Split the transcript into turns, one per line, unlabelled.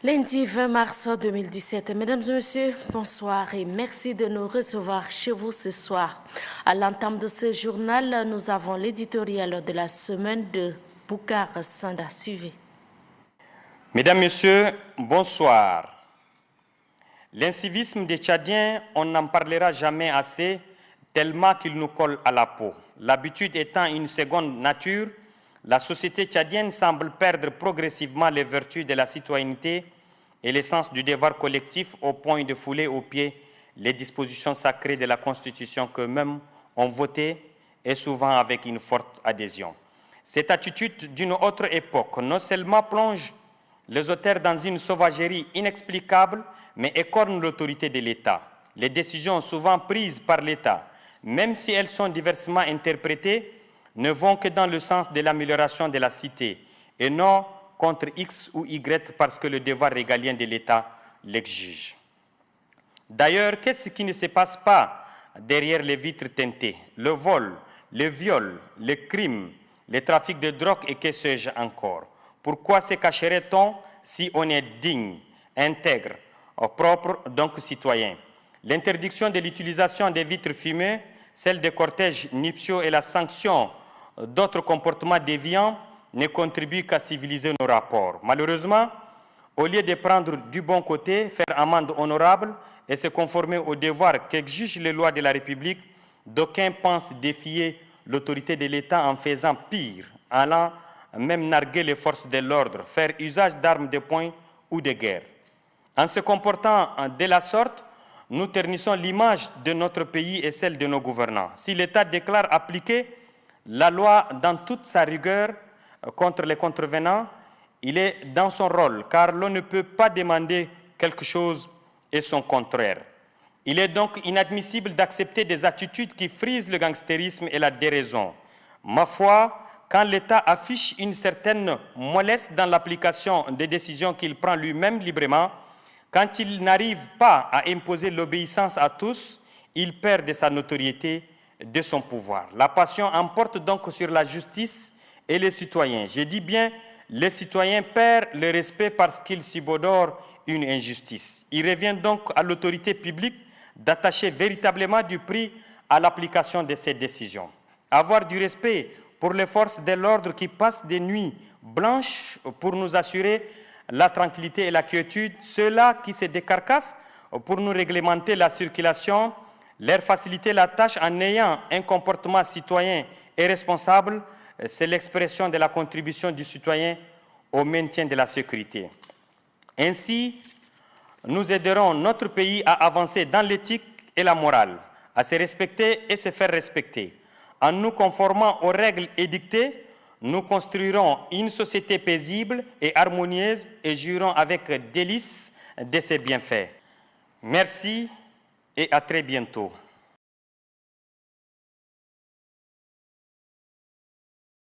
Lundi 20 mars 2017. Mesdames et messieurs, bonsoir et merci de nous recevoir chez vous ce soir. À l'entame de ce journal, nous avons l'éditorial de la semaine de Boucar Sanda. Suivez.
Mesdames, Messieurs, bonsoir. L'incivisme des Tchadiens, on n'en parlera jamais assez, tellement qu'il nous colle à la peau. L'habitude étant une seconde nature, la société tchadienne semble perdre progressivement les vertus de la citoyenneté et l'essence du devoir collectif au point de fouler aux pieds les dispositions sacrées de la Constitution qu'eux-mêmes ont votées et souvent avec une forte adhésion. Cette attitude d'une autre époque non seulement plonge les auteurs dans une sauvagerie inexplicable, mais écorne l'autorité de l'État. Les décisions souvent prises par l'État, même si elles sont diversement interprétées, ne vont que dans le sens de l'amélioration de la cité et non contre X ou Y parce que le devoir régalien de l'État l'exige. D'ailleurs, qu'est-ce qui ne se passe pas derrière les vitres teintées? Le vol, le viol, le crime, le trafic de drogue et que sais-je encore? Pourquoi se cacherait-on si on est digne, intègre, propre, donc citoyen? L'interdiction de l'utilisation des vitres fumées, celle des cortèges nuptiaux et la sanction d'autres comportements déviants ne contribuent qu'à civiliser nos rapports. Malheureusement, au lieu de prendre du bon côté, faire amende honorable et se conformer aux devoirs qu'exigent les lois de la République, d'aucuns pensent défier l'autorité de l'État en faisant pire, allant même narguer les forces de l'ordre, faire usage d'armes de poing ou de guerre. En se comportant de la sorte, nous ternissons l'image de notre pays et celle de nos gouvernants. Si l'État déclare appliquer la loi dans toute sa rigueur contre les contrevenants, il est dans son rôle, car l'on ne peut pas demander quelque chose et son contraire. Il est donc inadmissible d'accepter des attitudes qui frisent le gangstérisme et la déraison. Ma foi, quand l'État affiche une certaine mollesse dans l'application des décisions qu'il prend lui-même librement, quand il n'arrive pas à imposer l'obéissance à tous, il perd de sa notoriété, de son pouvoir. La passion emporte donc sur la justice et les citoyens. Je dis bien, les citoyens perdent le respect parce qu'ils subodorent une injustice. Il revient donc à l'autorité publique d'attacher véritablement du prix à l'application de ces décisions. Avoir du respect pour les forces de l'ordre qui passent des nuits blanches pour nous assurer la tranquillité et la quiétude, ceux-là qui se décarcassent pour nous réglementer la circulation, leur faciliter la tâche en ayant un comportement citoyen et responsable, c'est l'expression de la contribution du citoyen au maintien de la sécurité. Ainsi, nous aiderons notre pays à avancer dans l'éthique et la morale, à se respecter et se faire respecter. En nous conformant aux règles édictées, nous construirons une société paisible et harmonieuse et jouirons avec délice de ses bienfaits. Merci et à très bientôt.